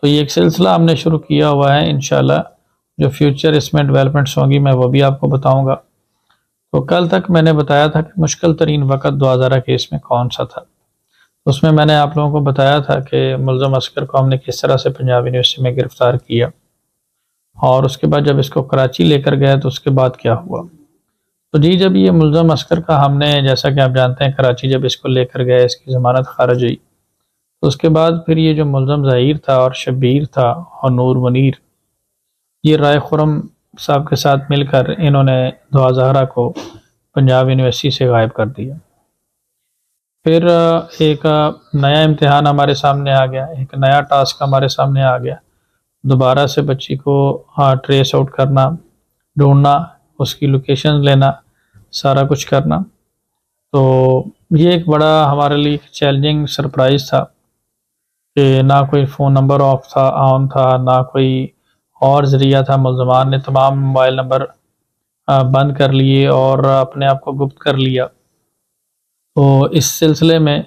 तो ये एक सिलसिला हमने शुरू किया हुआ है। इंशाल्लाह जो फ्यूचर इसमें डेवलपमेंट्स होंगी मैं वो भी आपको बताऊंगा। तो कल तक मैंने बताया था कि मुश्किल तरीन वक़्त 2000 केस में कौन सा था। उसमें मैंने आप लोगों को बताया था कि मुल्ज़म असगर को हमने किस तरह से पंजाब यूनिवर्सिटी में गिरफ़्तार किया, और उसके बाद जब इसको कराची लेकर गए तो उसके बाद क्या हुआ। तो जी, जब ये मुल्ज़म असगर का हमने, जैसा कि आप जानते हैं, कराची जब इसको लेकर गए, इसकी ज़मानत खारिज हुई, तो उसके बाद फिर ये जो मुल्ज़म ज़हीर था और शब्बीर था और नूर मुनीर, ये राय खुरम साहब के साथ मिलकर इन्होंने दुआ ज़हरा को पंजाब यूनिवर्सिटी से गायब कर दिया। फिर एक नया इम्तिहान हमारे सामने आ गया, एक नया टास्क हमारे सामने आ गया, दोबारा से बच्ची को ट्रेस आउट करना, ढूंढना, उसकी लोकेशन लेना, सारा कुछ करना। तो ये एक बड़ा हमारे लिए चैलेंजिंग सरप्राइज़ था कि ना कोई फ़ोन नंबर ऑफ था, ऑन था, ना कोई और ज़रिया था। मुल्ज़मान ने तमाम मोबाइल नंबर बंद कर लिए और अपने आप को गुप्त कर लिया। तो इस सिलसिले में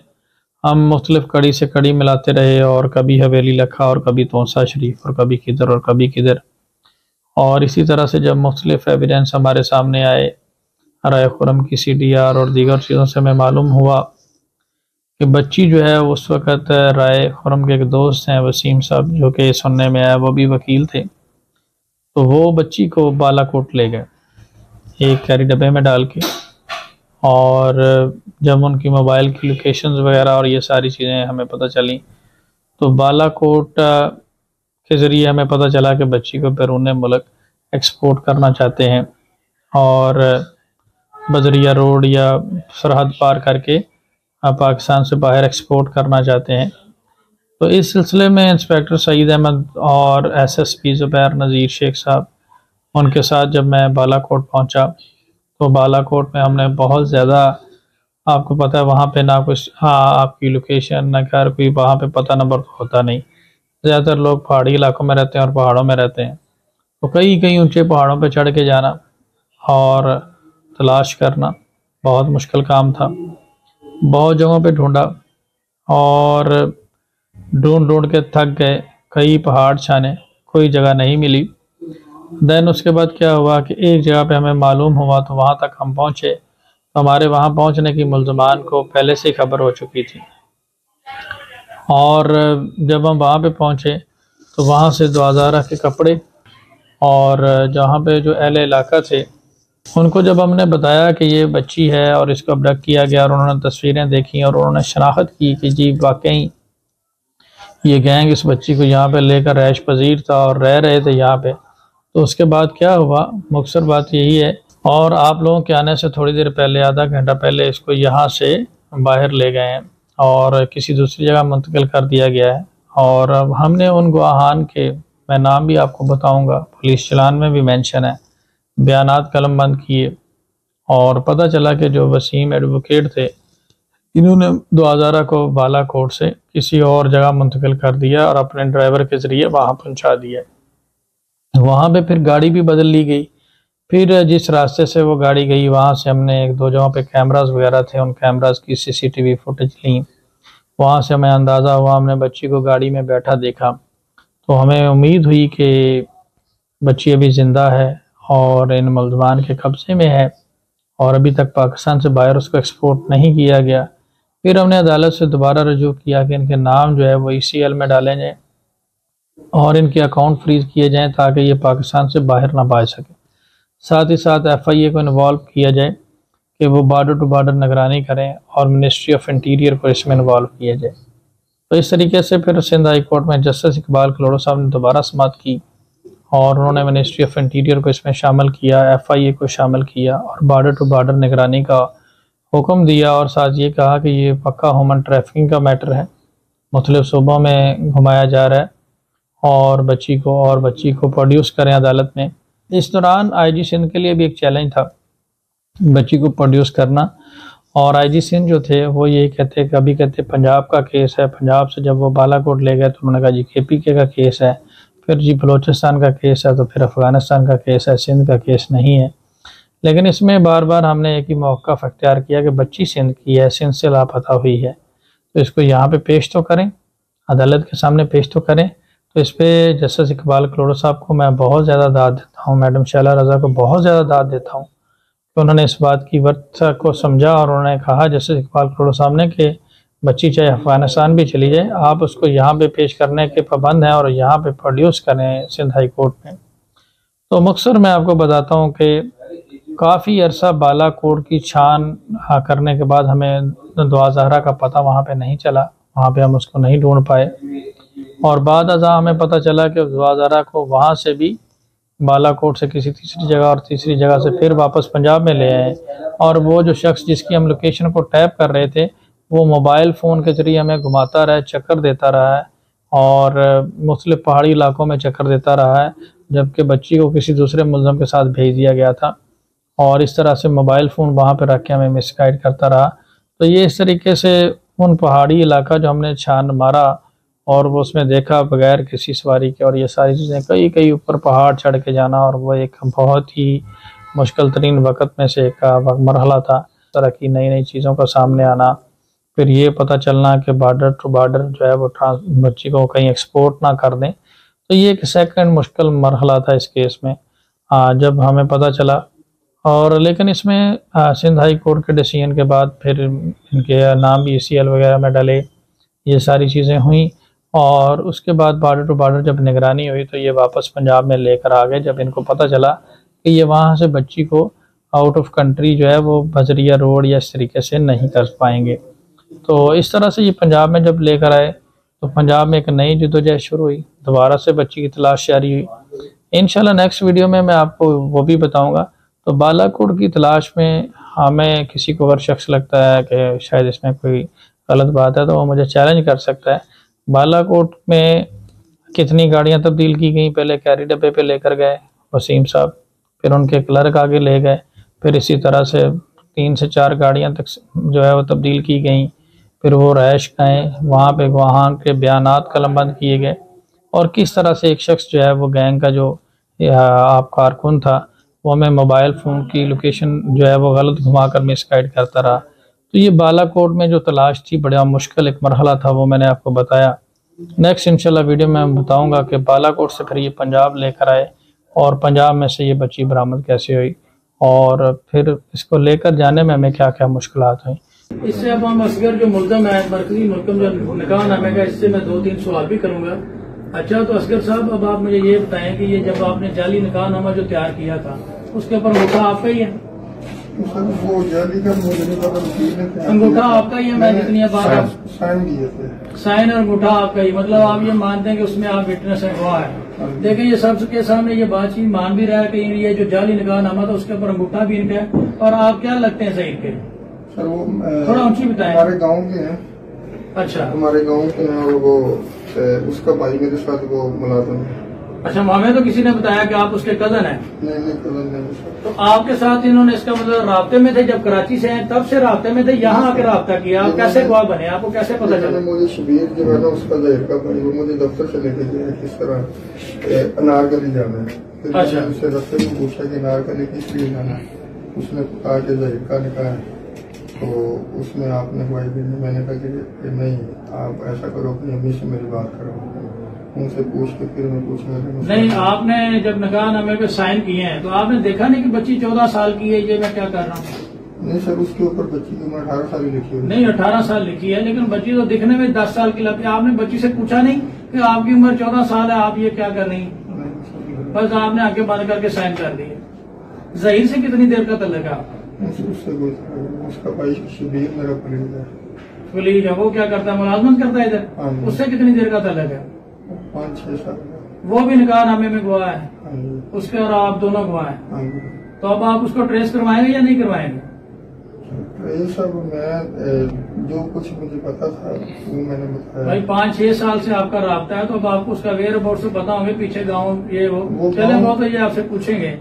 हम मुख्तलिफ़ कड़ी से कड़ी मिलाते रहे, और कभी हवेली लखा और कभी तोसा शरीफ और कभी किधर और कभी किधर। और इसी तरह से जब मुख्तलिफ़ एविडेंस हमारे सामने आए, राय खुरम की CDR और दीगर चीज़ों से हमें मालूम हुआ कि बच्ची जो है उस वक़्त राय खुरम के एक दोस्त हैं वसीम साहब, जो कि सुनने में आया वो भी वकील थे, तो वो बच्ची को बालाकोट ले गए एक कैरी डब्बे में डाल के। और जब उनकी मोबाइल की लोकेशंस वगैरह और ये सारी चीज़ें हमें पता चली, तो बालाकोट के ज़रिए हमें पता चला कि बच्ची को बैरून मुल्क एक्सपोर्ट करना चाहते हैं, और बदरिया रोड या सरहद पार करके पाकिस्तान से बाहर एक्सपोर्ट करना चाहते हैं। तो इस सिलसिले में इंस्पेक्टर सईद अहमद और SSP ज़ुबैर नज़ीर शेख साहब, उनके साथ जब मैं बालाकोट पहुंचा, तो बालाकोट में हमने बहुत ज़्यादा, आपको पता है वहाँ पे ना कुछ आपकी लोकेशन ना घर, कोई वहाँ पे पता नंबर तो होता नहीं। ज़्यादातर लोग पहाड़ी इलाकों में रहते हैं और पहाड़ों में रहते हैं, तो कई कई ऊंचे पहाड़ों पे चढ़ के जाना और तलाश करना बहुत मुश्किल काम था। बहुत जगहों पे ढूंढा और ढूंढ ढूंढ के थक गए, कई पहाड़ छाने, कोई जगह नहीं मिली। देन उसके बाद क्या हुआ कि एक जगह पे हमें मालूम हुआ, तो वहाँ तक हम पहुँचे। तो हमारे वहाँ पहुँचने की मुल्ज़मान को पहले से ही खबर हो चुकी थी, और जब हम वहाँ पे पहुँचे तो वहाँ से दुआ ज़हरा के कपड़े और जहाँ पे जो अहले इलाका थे उनको जब हमने बताया कि ये बच्ची है और इसको अबडक्ट किया गया, और उन्होंने तस्वीरें देखी और उन्होंने शनाख्त की कि जी वाकई ये गैंग इस बच्ची को यहाँ पे लेकर रैश पजीर था और रह रहे थे यहाँ पे। तो उसके बाद क्या हुआ, मुख्तसर बात यही है, और आप लोगों के आने से थोड़ी देर पहले, आधा घंटा पहले, इसको यहाँ से बाहर ले गए हैं और किसी दूसरी जगह मुंतकिल कर दिया गया है। और अब हमने उन गवाहान के, मैं नाम भी आपको बताऊंगा, पुलिस चलान में भी मेंशन है, बयानात कलम बंद किए, और पता चला कि जो वसीम एडवोकेट थे, इन्होंने दुआ ज़हरा को बालाकोट से किसी और जगह मुंतकिल कर दिया और अपने ड्राइवर के ज़रिए वहाँ पहुँचा दिया। वहाँ पे फिर गाड़ी भी बदल ली गई। फिर जिस रास्ते से वो गाड़ी गई, वहाँ से हमने एक दो जगहों पे कैमरास वगैरह थे, उन कैमरास की CCTV फुटेज ली। वहाँ से हमें अंदाज़ा हुआ, हमने बच्ची को गाड़ी में बैठा देखा, तो हमें उम्मीद हुई कि बच्ची अभी ज़िंदा है और इन मुल्ज़मान के कब्ज़े में है, और अभी तक पाकिस्तान से बाहर उसको एक्सपोर्ट नहीं किया गया। फिर हमने अदालत से दोबारा रजू किया कि इनके नाम जो है वो ECL में डाले जाएँ और इनके अकाउंट फ्रीज़ किए जाएँ, ताकि ये पाकिस्तान से बाहर ना भाग सके। साथ ही साथ FIA को इन्वॉल्व किया जाए कि वो बॉर्डर टू बॉर्डर निगरानी करें, और मिनिस्ट्री ऑफ इंटीरियर को इसमें इन्वॉल्व किया जाए। तो इस तरीके से फिर सिंध हाई कोर्ट में जस्टिस इकबाल कलोड़ो साहब ने दोबारा समाअत की, और उन्होंने मिनिस्ट्री ऑफ इंटीरियर को इसमें शामिल किया, FIA को शामिल किया, और बॉर्डर टू बॉर्डर निगरानी का हुक्म दिया, और साथ ये कहा कि ये पक्का ह्यूमन ट्रैफिकिंग का मैटर है, मुख्तलिफ सूबों में घुमाया जा रहा है, और बच्ची को प्रोड्यूस करें अदालत में। इस दौरान IG सिंध के लिए भी एक चैलेंज था बच्ची को प्रोड्यूस करना, और IG सिंध जो थे वो यही कहते, कभी कहते पंजाब का केस है, पंजाब से जब वो बालाकोट ले गए तो उन्होंने कहा जी KPK का केस है, फिर जी बलोचिस्तान का केस है, तो फिर अफ़गानिस्तान का केस है, सिंध का केस नहीं है। लेकिन इसमें बार बार हमने एक ही मौक़िफ़ अख्तियार किया कि बच्ची सिंध की है, सिंध से लापता हुई है, तो इसको यहाँ पे पेश तो करें, अदालत के सामने पेश तो करें। तो इस पे जस्टिस इकबाल कलोड़ो साहब को मैं बहुत ज़्यादा दाद देता हूँ, मैडम शैला रज़ा को बहुत ज़्यादा दाद देता हूँ कि उन्होंने इस बात की वर्थ को समझा और उन्होंने कहा जस्टिस इकबाल कलोड़ो साहब ने कि बच्ची चाहे अफगानिस्तान भी चली जाए, आप उसको यहाँ पे पेश करने के पाबंद हैं और यहाँ पे प्रोड्यूस करें सिंध हाई कोर्ट में। तो मकसद मैं आपको बताता हूँ कि काफ़ी अरसा बालाकोट की छान करने के बाद हमें दुआ ज़हरा का पता वहाँ पे नहीं चला, वहाँ पे हम उसको नहीं ढूंढ पाए और बाद अज़ा हमें पता चला कि दुआ ज़हरा को वहाँ से भी बालाकोट से किसी तीसरी जगह और तीसरी जगह से फिर वापस पंजाब में ले आए और वो जो शख्स जिसकी हम लोकेशन को टैप कर रहे थे वो मोबाइल फ़ोन के ज़रिए हमें घुमाता रहा है, चक्कर देता रहा है और मुख्तलिफ पहाड़ी इलाकों में चक्कर देता रहा है, जबकि बच्ची को किसी दूसरे मुल्ज़म के साथ भेज दिया गया था और इस तरह से मोबाइल फ़ोन वहाँ पर रख के हमें मिसगाइड करता रहा। तो ये इस तरीके से उन पहाड़ी इलाका जो हमने छान मारा और वो उसमें देखा बगैर किसी सवारी के और ये सारी चीज़ें कई कई ऊपर पहाड़ चढ़ के जाना और वो एक बहुत ही मुश्किल तरीन वक़्त में से एक मरहला था। तरह की नई नई चीज़ों का सामने आना, फिर ये पता चलना कि बॉर्डर टू बॉर्डर जो है वो बच्ची को कहीं एक्सपोर्ट ना कर दें, तो ये एक सेकंड मुश्किल मरहला था इस केस में जब हमें पता चला। और लेकिन इसमें सिंध हाई कोर्ट के डिसीजन के बाद फिर इनके नाम भी ECL वगैरह में डले, ये सारी चीज़ें हुई और उसके बाद बॉर्डर टू बॉर्डर जब निगरानी हुई तो ये वापस पंजाब में लेकर आ गए जब इनको पता चला कि ये वहाँ से बच्ची को आउट ऑफ कंट्री जो है वो बजरिया रोड या इस तरीके से नहीं कर पाएंगे। तो इस तरह से ये पंजाब में जब लेकर आए तो पंजाब में एक नई जद्दोजहद शुरू हुई, दोबारा से बच्ची की तलाश जारी हुई। इंशाल्लाह नेक्स्ट वीडियो में मैं आपको वो भी बताऊंगा। तो बालाकोट की तलाश में हमें किसी को अगर शख्स लगता है कि शायद इसमें कोई गलत बात है तो वो मुझे चैलेंज कर सकता है। बालाकोट में कितनी गाड़ियां तब्दील की गई, पहले कैरी डब्बे पे लेकर गए वसीम साहब, फिर उनके क्लर्क आगे ले गए, फिर इसी तरह से 3 से 4 गाड़ियां तक जो है वो तब्दील की गई, फिर वो रैश गए वहाँ पे, वहाँ के बयानात कलमबंद किए गए और किस तरह से एक शख्स जो है वो गैंग का जो आप कारकुन था वो हमें मोबाइल फ़ोन की लोकेशन जो है वो गलत घुमाकर मिसगाइड करता रहा। तो ये बालाकोट में जो तलाश थी बड़ा मुश्किल एक मरहला था, वो मैंने आपको बताया। नेक्स्ट इंशाल्लाह वीडियो में मैं बताऊंगा कि बालाकोट से फिर ये पंजाब लेकर आए और पंजाब में से ये बच्ची बरामद कैसे हुई और फिर इसको लेकर जाने में हमें क्या क्या मुश्किलात हुई। इससे अब हम असगर जो मुल्ज़म है, मरकजी मुल्ज़म जो निकाह नामे का, इससे मैं 2-3 सवाल भी करूंगा। अच्छा, तो असगर साहब अब आप मुझे ये बताएं कि ये जब आपने जाली निकाह नामा जो तैयार किया था उसके ऊपर अंगूठा आपका ही है? वो जाली का मुझे नहीं पता, अंगूठा आपका ही है? मैं जितनी बात साइन किए थे, साइन और अंगूठा आपका ही, मतलब आप ये मानते हैं कि उसमें आप विटनेस गवाह है। देखिए ये सबके सामने ये बातचीत मान भी रहा है कि ये जो जाली निकाह नामा था उसके ऊपर अंगूठा भी इनका है। और आप क्या लगते हैं सईद के? सर वो थोड़ा ऊंची बताएं। हमारे गांव के हैं। अच्छा, हमारे गांव के हैं और वो उसका भाई मेरे साथ वो मुलाजिम है। अच्छा, हमें तो किसी ने बताया कि आप उसके कजन हैं। नहीं कजन नहीं। तो आपके साथ इन्होंने इसका मतलब राब्ते में थे, जब कराची से हैं तब से राब्ते में थे, यहाँ आकर राब्ता किया? आप कैसे गवाह बने, आपको कैसे पता चला? मुझे शबीर जो है ना उसका जहर का भाई वो मुझे दफ्तर से लेके गया किस तरह अनारकली जाना है। फिर अच्छा, मैंने उससे दफ्तर में पूछा कि अनारकली किस लिए जाना है, उसने कहा कि जहर का निकाह है। तो उसने आपने गवाही दी। मैंने कहा कि नहीं, आप ऐसा करो कि अम्मी से मेरी बात करो, उनसे पूछ के फिर मैं पूछूंगा। नहीं, आपने जब निकाह नामे पे साइन किए हैं तो आपने देखा नहीं कि बच्ची 14 साल की है, ये मैं क्या कर रहा हूँ? नहीं सर, उसके ऊपर बच्ची की उम्र 18 साल लिखी हुई। नहीं, 18 साल लिखी है, लेकिन बच्ची तो दिखने में 10 साल की लगती है। आपने बच्ची से पूछा नहीं कि आपकी उम्र 14 साल है, आप ये क्या कर रही हैं? बस आपने आगे बंद करके साइन कर दिए। ज़हीर से कितनी देर का तल्लुक है? उसका भाई शबीर मेरा कलीग है। कलीग है, वो क्या करता है? मुलाजमत करता है इधर? उससे कितनी देर का तल्लुक है? 5-6 साल। वो भी निकाह नामे में गवाह है उसके, और आप दोनों गवाह हैं। तो अब आप उसको ट्रेस करवाएंगे या नहीं करवाएंगे? ये सब मैं जो कुछ मुझे पता था वो मैंने बताया। भाई 5-6 साल से आपका राब्ता है तो अब आपको उसका वेयर अबाउट से पता होंगे, पीछे गाँव ये वो चले वो तो ये आपसे पूछेंगे।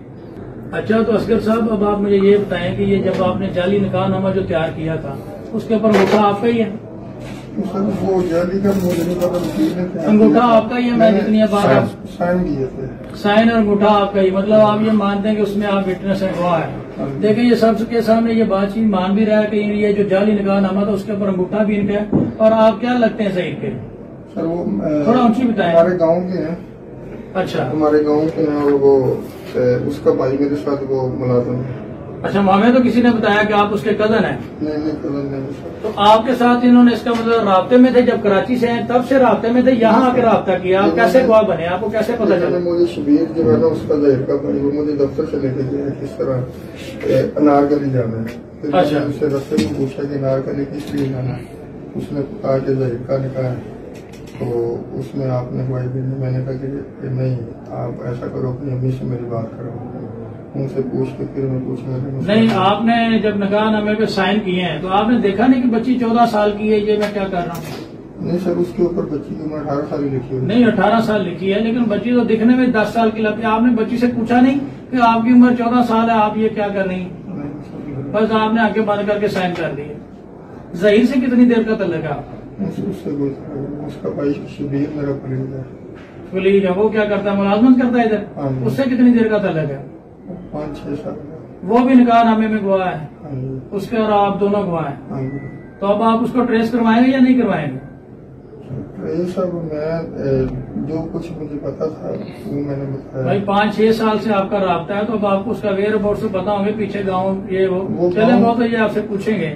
अच्छा, तो असगर साहब अब आप मुझे ये बताएं कि ये जब आपने जाली निकाह नामा जो तैयार किया था उसके ऊपर अंगूठा आपका ही है? वो जाली का मुझे नहीं पता, अंगूठा आपका ही है? मैं जितनी बात साइन किए थे, साइन और अंगूठा आपका ही, मतलब आप ये मानते हैं कि उसमें आप विटनेस गवाह है। देखिए ये सबके सामने ये बातचीत मान भी रहा है कि ये जो जाली निकाह नामा था उसके ऊपर अंगूठा भी इनका है। और आप क्या लगते हैं सईद के? सर वो थोड़ा ऊंची बताएं। हमारे गांव के हैं। अच्छा, हमारे गांव के हैं और वो उसका भाई मेरे साथ वो मुलाजिम है। अच्छा, हमें तो किसी ने बताया कि आप उसके कजन हैं। नहीं कजन नहीं सर। तो आपके साथ इन्होंने इसका मतलब राब्ते में थे, जब कराची से आए तब से राब्ते में थे, यहाँ आके राब्ता किया? आप कैसे गवाह बने, आपको कैसे पता चला? मुझे शबीर जो है ना उसका जहर का भाई वो मुझे दफ्तर से लेके गया किस तरह अनारकली जाना है। फिर अच्छा। मैंने उससे रास्ते में पूछा कि अनारकली किस लिए जाना है, उसने कहा कि जहर का निकाह है। तो उसमें आपने गवाही दी। मैंने कहा कि नहीं, आप ऐसा करो कि अम्मी से मेरी बात करो, उनसे पूछ के फिर मैं पूछूंगा। नहीं, आपने जब निकाहनामे पे साइन किए हैं तो आपने देखा नहीं कि बच्ची 14 साल की है, ये मैं क्या कर रहा हूँ? नहीं सर, उसके ऊपर बच्ची की उम्र 18 साल लिखी हुई। नहीं, 18 साल लिखी है, लेकिन बच्ची तो दिखने में 10 साल की लगती है। आपने बच्ची से पूछा नहीं कि आपकी उम्र 14 साल है, आप ये क्या कर रही हैं? बस आपने आगे बंद करके साइन कर दिए। जहीर से कितनी देर का तल्लक है आपका? उससे उसका भाई शबीर मेरा कलीग है। कलीग है, वो क्या करता है, मुलाजमत करता है इधर? हाँ जी। उससे कितनी देर का तल्लक है? 5-6 साल। वो भी निकाहनामे में गवाह है, हाँ जी। उसके और आप दोनों गवाह हैं। हाँ जी। तो अब आप उसको ट्रेस करवाएंगे या नहीं करवाएंगे? ये सब मैं जो कुछ मुझे पता था वो मैंने बताया। भाई 5-6 साल से आपका राब्ता है, तो अब आपको उसका वेयर अबाउट से पता होंगे, पीछे गाँव ये वो चले, वो तो ये आपसे पूछेंगे।